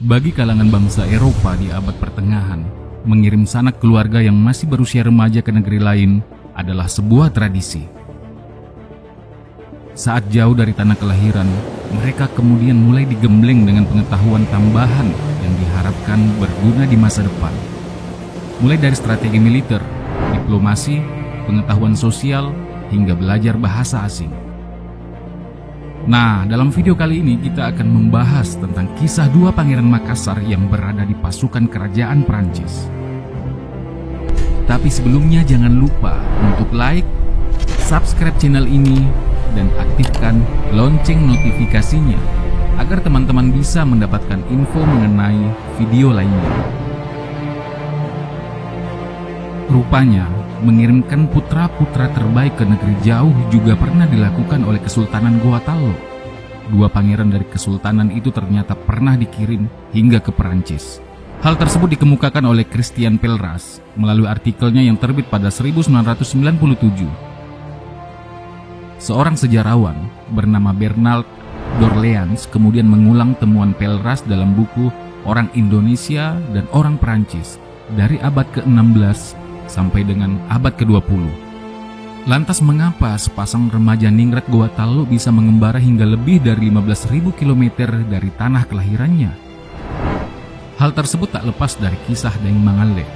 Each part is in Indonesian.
Bagi kalangan bangsa Eropa di abad pertengahan, mengirim sanak keluarga yang masih berusia remaja ke negeri lain adalah sebuah tradisi. Saat jauh dari tanah kelahiran, mereka kemudian mulai digembleng dengan pengetahuan tambahan yang diharapkan berguna di masa depan. Mulai dari strategi militer, diplomasi, pengetahuan sosial, hingga belajar bahasa asing. Nah, dalam video kali ini kita akan membahas tentang kisah dua pangeran Makassar yang berada di pasukan kerajaan Prancis. Tapi sebelumnya jangan lupa untuk like, subscribe channel ini, dan aktifkan lonceng notifikasinya agar teman-teman bisa mendapatkan info mengenai video lainnya. Rupanya, mengirimkan putra-putra terbaik ke negeri jauh juga pernah dilakukan oleh Kesultanan Goa Tallo. Dua pangeran dari kesultanan itu ternyata pernah dikirim hingga ke Perancis. Hal tersebut dikemukakan oleh Christian Pelleras melalui artikelnya yang terbit pada 1997. Seorang sejarawan bernama Bernard d'Orléans kemudian mengulang temuan Pelleras dalam buku Orang Indonesia dan Orang Perancis dari abad ke-16 sampai dengan abad ke-20. Lantas mengapa sepasang remaja ningrat Goa Tallo bisa mengembara hingga lebih dari 15.000 km dari tanah kelahirannya? Hal tersebut tak lepas dari kisah Daeng Mangale,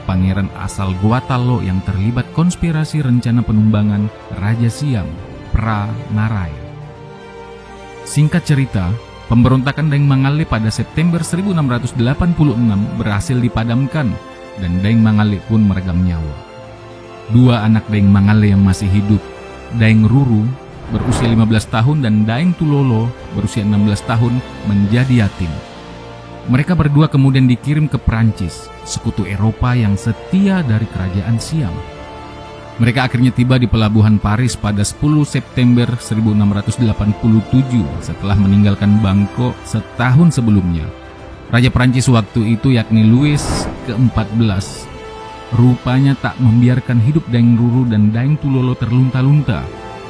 pangeran asal Goa Tallo yang terlibat konspirasi rencana penumbangan Raja Siam, Pra Narai. Singkat cerita, pemberontakan Daeng Mangale pada September 1686 berhasil dipadamkan dan Daeng Mangale pun meregang nyawa. Dua anak Daeng Mangale yang masih hidup, Daeng Ruru berusia 15 tahun dan Daeng Tulolo berusia 16 tahun menjadi yatim. Mereka berdua kemudian dikirim ke Prancis, sekutu Eropa yang setia dari kerajaan Siam. Mereka akhirnya tiba di pelabuhan Paris pada 10 September 1687 setelah meninggalkan Bangkok setahun sebelumnya. Raja Prancis waktu itu yakni Louis ke-14 rupanya tak membiarkan hidup Daeng Ruru dan Daeng Tulolo terlunta-lunta.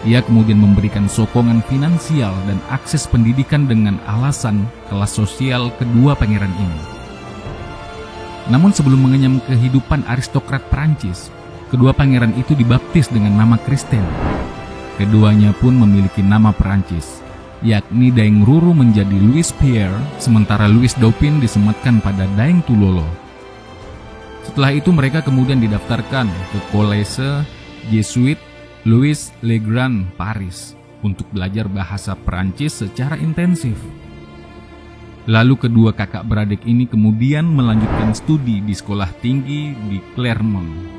Ia kemudian memberikan sokongan finansial dan akses pendidikan dengan alasan kelas sosial kedua pangeran ini. Namun sebelum mengenyam kehidupan aristokrat Prancis, kedua pangeran itu dibaptis dengan nama Kristen. Keduanya pun memiliki nama Prancis, yakni Daeng Ruru menjadi Louis Pierre, sementara Louis Dauphin disematkan pada Daeng Tulolo. Setelah itu mereka kemudian didaftarkan ke Collège Jesuit Louis le Grand Paris untuk belajar bahasa Perancis secara intensif. Lalu kedua kakak beradik ini kemudian melanjutkan studi di sekolah tinggi di Clermont.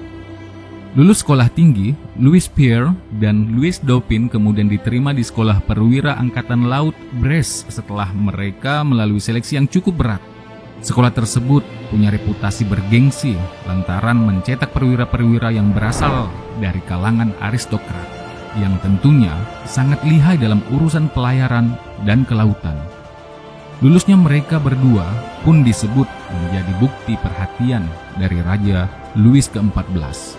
Lulus sekolah tinggi, Louis Pierre dan Louis Dauphin kemudian diterima di Sekolah Perwira Angkatan Laut Brest setelah mereka melalui seleksi yang cukup berat. Sekolah tersebut punya reputasi bergengsi lantaran mencetak perwira-perwira yang berasal dari kalangan aristokrat yang tentunya sangat lihai dalam urusan pelayaran dan kelautan. Lulusnya mereka berdua pun disebut menjadi bukti perhatian dari Raja Louis ke-14.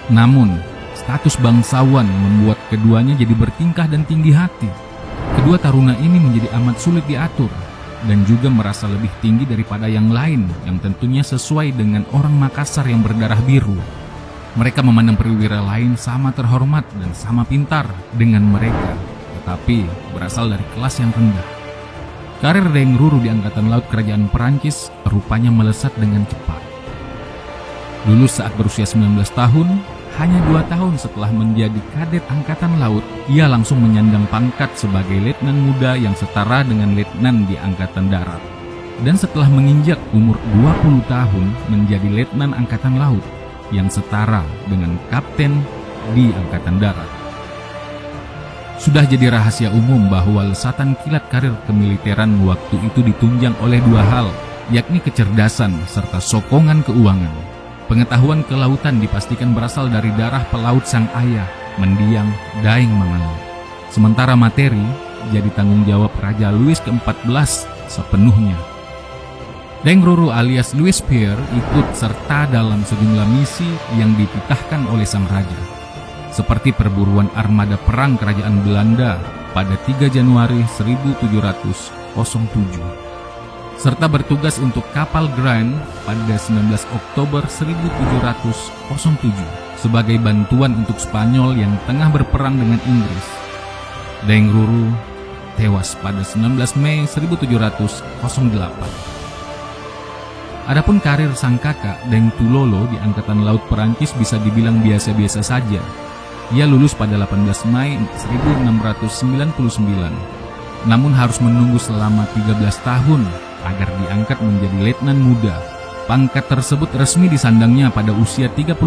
Namun, status bangsawan membuat keduanya jadi bertingkah dan tinggi hati. Kedua taruna ini menjadi amat sulit diatur dan juga merasa lebih tinggi daripada yang lain yang tentunya sesuai dengan orang Makassar yang berdarah biru. Mereka memandang perwira lain sama terhormat dan sama pintar dengan mereka, tetapi berasal dari kelas yang rendah. Karir Daeng Ruru di Angkatan Laut Kerajaan Perancis rupanya melesat dengan cepat. Lulus saat berusia 19 tahun, hanya 2 tahun setelah menjadi kadet Angkatan Laut, ia langsung menyandang pangkat sebagai letnan muda yang setara dengan letnan di Angkatan Darat. Dan setelah menginjak umur 20 tahun menjadi letnan Angkatan Laut yang setara dengan kapten di Angkatan Darat. Sudah jadi rahasia umum bahwa lesatan kilat karir kemiliteran waktu itu ditunjang oleh dua hal, yakni kecerdasan serta sokongan keuangan. Pengetahuan kelautan dipastikan berasal dari darah pelaut sang ayah, mendiang Daeng Mangale. Sementara materi jadi tanggung jawab Raja Louis ke-14 sepenuhnya. Daeng Ruru alias Louis Pierre ikut serta dalam sejumlah misi yang dititahkan oleh sang raja, seperti perburuan armada perang kerajaan Belanda pada 3 Januari 1707. serta bertugas untuk kapal Grand pada 19 Oktober 1707 sebagai bantuan untuk Spanyol yang tengah berperang dengan Inggris. Daeng Ruru tewas pada 19 Mei 1708. Adapun karir sang kakak, Daeng Tulolo di Angkatan Laut Perancis bisa dibilang biasa-biasa saja. Ia lulus pada 18 Mei 1699, namun harus menunggu selama 13 tahun agar diangkat menjadi letnan muda. Pangkat tersebut resmi disandangnya pada usia 38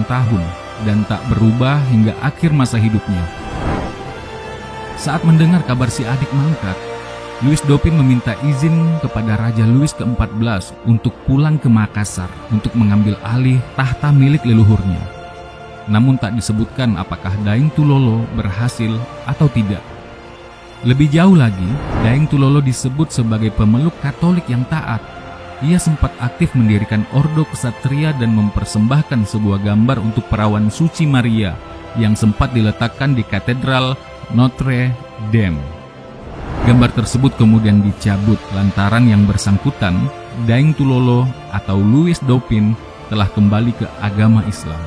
tahun dan tak berubah hingga akhir masa hidupnya. Saat mendengar kabar si adik mangkat, Louis Dauphin meminta izin kepada Raja Louis ke-14 untuk pulang ke Makassar untuk mengambil alih tahta milik leluhurnya. Namun tak disebutkan apakah Daeng Tulolo berhasil atau tidak. Lebih jauh lagi, Daeng Tulolo disebut sebagai pemeluk Katolik yang taat. Ia sempat aktif mendirikan ordo kesatria dan mempersembahkan sebuah gambar untuk perawan suci Maria yang sempat diletakkan di Katedral Notre Dame. Gambar tersebut kemudian dicabut lantaran yang bersangkutan, Daeng Tulolo atau Louis Dauphin, telah kembali ke agama Islam.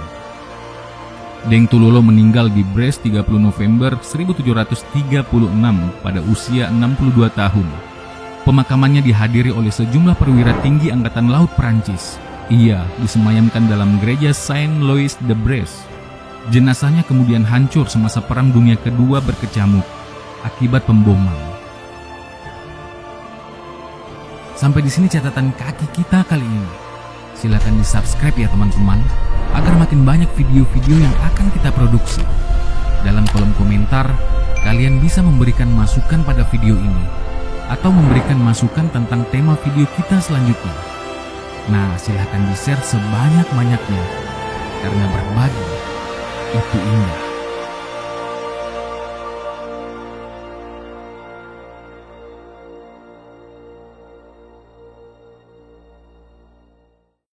Daeng Tulolo meninggal di Brest 30 November 1736 pada usia 62 tahun. Pemakamannya dihadiri oleh sejumlah perwira tinggi Angkatan Laut Prancis. Ia disemayamkan dalam gereja Saint-Louis de Brest. Jenazahnya kemudian hancur semasa Perang Dunia Kedua berkecamuk akibat pemboman. Sampai di sini catatan kaki kita kali ini. Silakan di-subscribe ya teman-teman, agar makin banyak video-video yang akan kita produksi. Dalam kolom komentar, kalian bisa memberikan masukan pada video ini, atau memberikan masukan tentang tema video kita selanjutnya. Nah, silahkan di-share sebanyak-banyaknya, karena berbagi itu indah.